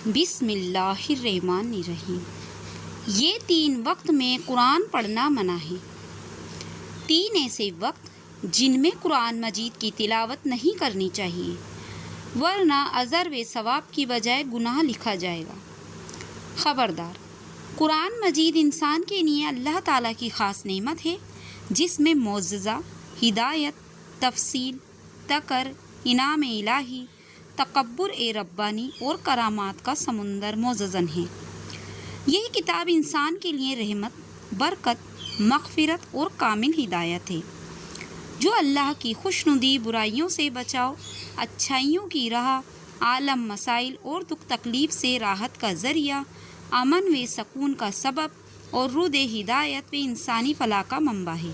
بسم اللہ الرحمن الرحیم۔ یہ 3 وقت میں قرآن پڑھنا منع ہے۔ 3 ایسے وقت جن میں قرآن مجید کی تلاوت نہیں کرنی چاہیے، ورنہ اجر و ثواب کی بجائے گناہ لکھا جائے گا۔ خبردار، قرآن مجید انسان کے لیے اللہ تعالیٰ کی خاص نعمت ہے، جس میں معجزہ، ہدایت، تفصیل، تقر، انعام الہی، تکبر ربانی اور کرامات کا سمندر موزون ہے۔ یہ کتاب انسان کے لیے رحمت، برکت، مغفرت اور کامل ہدایت ہے، جو اللہ کی خوشنودی، برائیوں سے بچاؤ، اچھائیوں کی راہ، عالم مسائل اور دکھ تکلیف سے راحت کا ذریعہ، امن و سکون کا سبب اور رود ہدایت و انسانی فلاح کا منبع ہے۔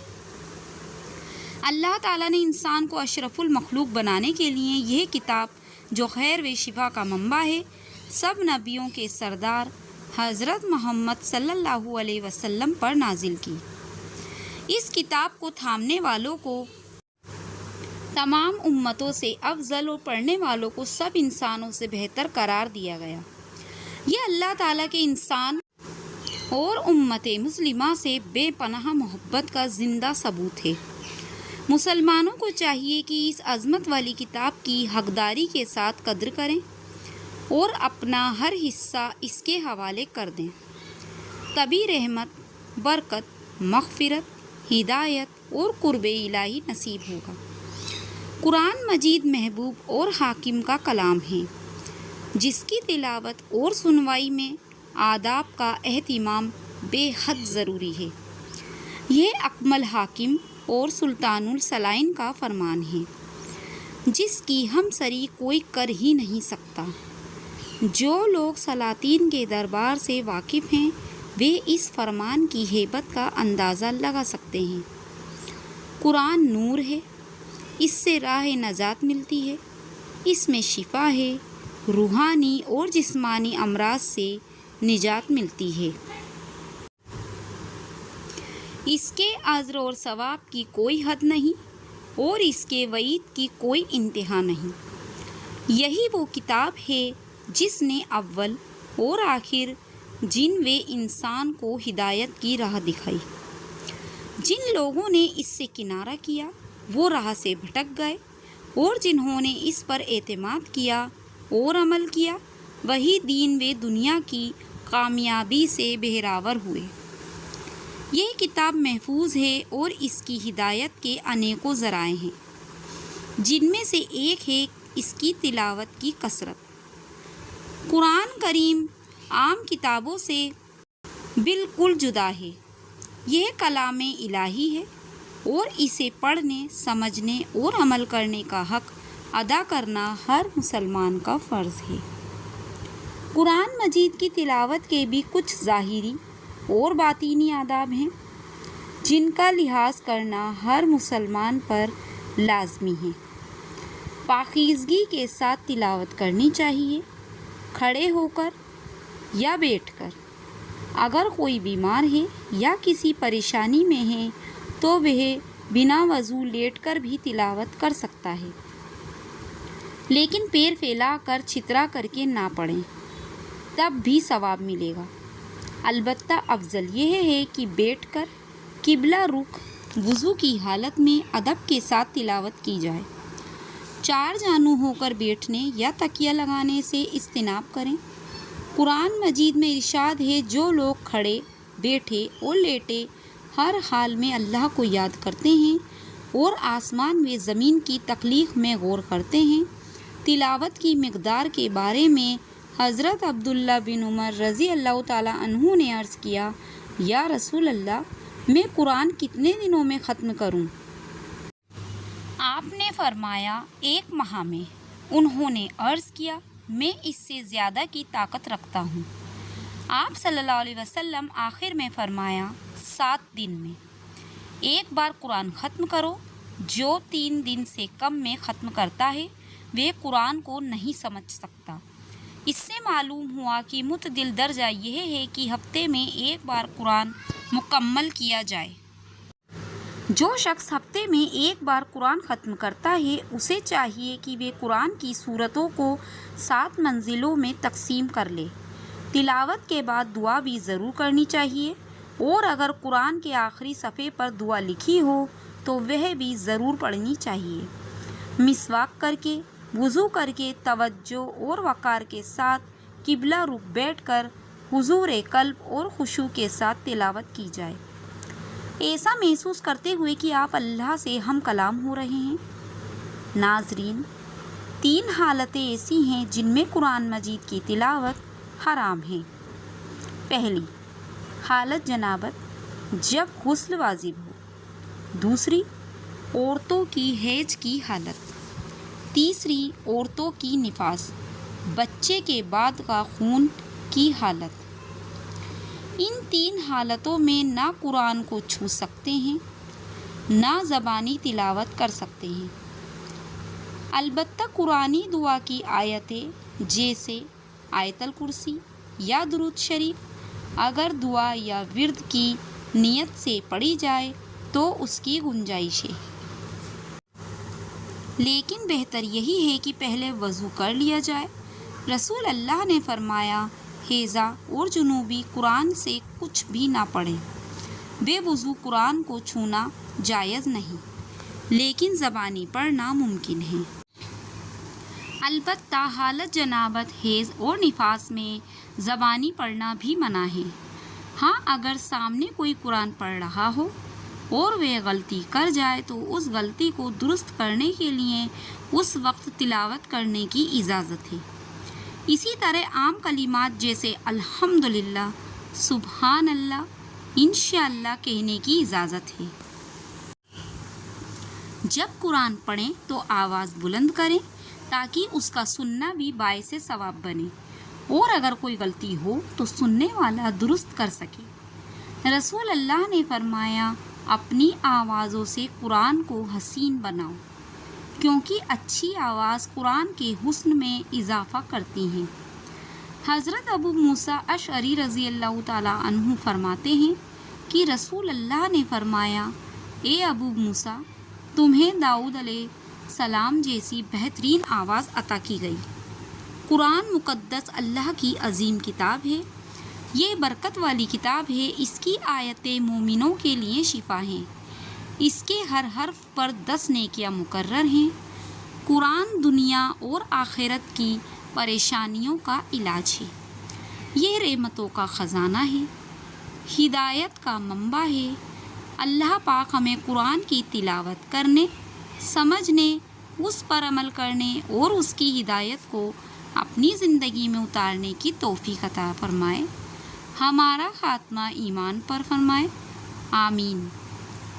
اللہ تعالیٰ نے انسان کو اشرف المخلوق بنانے کے لیے یہ کتاب، جو خیر و شفا کا منبع ہے، سب نبیوں کے سردار حضرت محمد صلی اللہ علیہ وسلم پر نازل کی۔ اس کتاب کو تھامنے والوں کو تمام امتوں سے افضل اور پڑھنے والوں کو سب انسانوں سے بہتر قرار دیا گیا۔ یہ اللہ تعالیٰ کے انسان اور امت مسلمہ سے بے پناہ محبت کا زندہ ثبوت ہے۔ مسلمانوں کو چاہیے کہ اس عظمت والی کتاب کی حقداری کے ساتھ قدر کریں اور اپنا ہر حصہ اس کے حوالے کر دیں، تبھی رحمت، برکت، مغفرت، ہدایت اور قرب الہی نصیب ہوگا۔ قرآن مجید محبوب اور حاکم کا کلام ہے، جس کی تلاوت اور سنوائی میں آداب کا اہتمام بے حد ضروری ہے۔ یہ اکمل حاکم اور سلطان السلائن کا فرمان ہے، جس کی ہمسری کوئی کر ہی نہیں سکتا۔ جو لوگ سلاطین کے دربار سے واقف ہیں، وہ اس فرمان کی ہیبت کا اندازہ لگا سکتے ہیں۔ قرآن نور ہے، اس سے راہ نجات ملتی ہے، اس میں شفا ہے، روحانی اور جسمانی امراض سے نجات ملتی ہے۔ اس کے اجر اور ثواب کی کوئی حد نہیں اور اس کے وعید کی کوئی انتہا نہیں۔ یہی وہ کتاب ہے جس نے اول اور آخر، جن و انسان کو ہدایت کی راہ دکھائی۔ جن لوگوں نے اس سے کنارہ کیا، وہ راہ سے بھٹک گئے، اور جنہوں نے اس پر اعتماد کیا اور عمل کیا، وہی دین و دنیا کی کامیابی سے بہرور ہوئے۔ یہ کتاب محفوظ ہے اور اس کی ہدایت کے انیکوں ذرائع ہیں، جن میں سے ایک ہے اس کی تلاوت کی کثرت۔ قرآن کریم عام کتابوں سے بالکل جدا ہے۔ یہ کلام الہی ہے اور اسے پڑھنے، سمجھنے اور عمل کرنے کا حق ادا کرنا ہر مسلمان کا فرض ہے۔ قرآن مجید کی تلاوت کے بھی کچھ ظاہری اور باطنی آداب ہیں، جن کا لحاظ کرنا ہر مسلمان پر لازمی ہے۔ پاکیزگی کے ساتھ تلاوت کرنی چاہیے، کھڑے ہو کر یا بیٹھ کر۔ اگر کوئی بیمار ہے یا کسی پریشانی میں ہے تو وہ بنا وضو لیٹ کر بھی تلاوت کر سکتا ہے، لیکن پیر پھیلا کر چھترا کر کے نہ پڑھیں، تب بھی ثواب ملے گا۔ البتہ افضل یہ ہے کہ بیٹھ کر قبلہ رخ وضو کی حالت میں ادب کے ساتھ تلاوت کی جائے۔ 4 جانو ہو کر بیٹھنے یا تکیہ لگانے سے اجتناب کریں۔ قرآن مجید میں ارشاد ہے، جو لوگ کھڑے، بیٹھے اور لیٹے ہر حال میں اللہ کو یاد کرتے ہیں اور آسمان و زمین کی تخلیق میں غور کرتے ہیں۔ تلاوت کی مقدار کے بارے میں حضرت عبداللہ بن عمر رضی اللہ تعالیٰ عنہ نے عرض کیا، یا رسول اللہ، میں قرآن کتنے دنوں میں ختم کروں؟ آپ نے فرمایا، 1 ماہ میں۔ انہوں نے عرض کیا، میں اس سے زیادہ کی طاقت رکھتا ہوں۔ آپ صلی اللہ علیہ وسلم آخر میں فرمایا، 7 دن میں 1 بار قرآن ختم کرو۔ جو 3 دن سے کم میں ختم کرتا ہے، وہ قرآن کو نہیں سمجھ سکتا۔ اس سے معلوم ہوا کہ معتدل درجہ یہ ہے کہ ہفتے میں 1 بار قرآن مکمل کیا جائے۔ جو شخص ہفتے میں ایک بار قرآن ختم کرتا ہے اسے چاہیے کہ وہ قرآن کی سورتوں کو 7 منزلوں میں تقسیم کر لے۔ تلاوت کے بعد دعا بھی ضرور کرنی چاہیے، اور اگر قرآن کے آخری صفحے پر دعا لکھی ہو تو وہ بھی ضرور پڑھنی چاہیے۔ مسواک کر کے، وضو کر کے توجہ اور وقار کے ساتھ قبلہ رخ بیٹھ کر حضور قلب اور خشوع کے ساتھ تلاوت کی جائے، ایسا محسوس کرتے ہوئے کہ آپ اللہ سے ہم کلام ہو رہے ہیں۔ ناظرین، 3 حالتیں ایسی ہیں جن میں قرآن مجید کی تلاوت حرام ہے۔ پہلی حالت جنابت، جب غسل واجب ہو۔ دوسری عورتوں کی حیض کی حالت۔ تیسری عورتوں کی نفاس، بچے کے بعد کا خون کی حالت۔ ان 3 حالتوں میں نہ قرآن کو چھو سکتے ہیں نہ زبانی تلاوت کر سکتے ہیں۔ البتہ قرآنی دعا کی آیتیں جیسے آیت الکرسی یا درود شریف اگر دعا یا ورد کی نیت سے پڑھی جائے تو اس کی گنجائش ہے، لیکن بہتر یہی ہے کہ پہلے وضو کر لیا جائے۔ رسول اللہ نے فرمایا، حیضہ اور جنوبی قرآن سے کچھ بھی نہ پڑھیں۔ بے وضو قرآن کو چھونا جائز نہیں، لیکن زبانی پڑھنا ممکن ہے۔ البتہ حالت جنابت، حیض اور نفاس میں زبانی پڑھنا بھی منع ہے۔ ہاں، اگر سامنے کوئی قرآن پڑھ رہا ہو اور وہ غلطی کر جائے تو اس غلطی کو درست کرنے کے لیے اس وقت تلاوت کرنے کی اجازت ہے۔ اسی طرح عام کلمات جیسے الحمدللہ، سبحان اللہ، انشاءاللہ کہنے کی اجازت ہے۔ جب قرآن پڑھیں تو آواز بلند کریں تاکہ اس کا سننا بھی باعث ثواب بنے، اور اگر کوئی غلطی ہو تو سننے والا درست کر سکے۔ رسول اللہ نے فرمایا، اپنی آوازوں سے قرآن کو حسین بناؤ، کیونکہ اچھی آواز قرآن کے حسن میں اضافہ کرتی ہیں۔ حضرت ابو موسیٰ اشعری رضی اللہ تعالیٰ عنہ فرماتے ہیں کہ رسول اللہ نے فرمایا، اے ابو موسیٰ، تمہیں داؤد علیہ السلام جیسی بہترین آواز عطا کی گئی۔ قرآن مقدس اللہ کی عظیم کتاب ہے، یہ برکت والی کتاب ہے، اس کی آیتیں مومنوں کے لیے شفا ہیں، اس کے ہر حرف پر 10 نیکیاں مقرر ہیں۔ قرآن دنیا اور آخرت کی پریشانیوں کا علاج ہے، یہ رحمتوں کا خزانہ ہے، ہدایت کا منبع ہے۔ اللہ پاک ہمیں قرآن کی تلاوت کرنے، سمجھنے، اس پر عمل کرنے اور اس کی ہدایت کو اپنی زندگی میں اتارنے کی توفیق عطا فرمائے، ہمارا خاتمہ ایمان پر فرمائے، آمین۔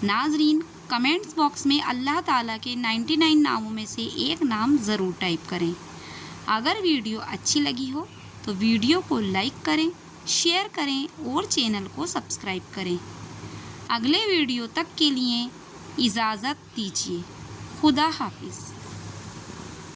ناظرین، کمنٹس باکس میں اللہ تعالیٰ کے 99 ناموں میں سے ایک نام ضرور ٹائپ کریں۔ اگر ویڈیو اچھی لگی ہو تو ویڈیو کو لائک کریں، شیئر کریں اور چینل کو سبسکرائب کریں۔ اگلے ویڈیو تک کے لیے اجازت دیجیے۔ خدا حافظ۔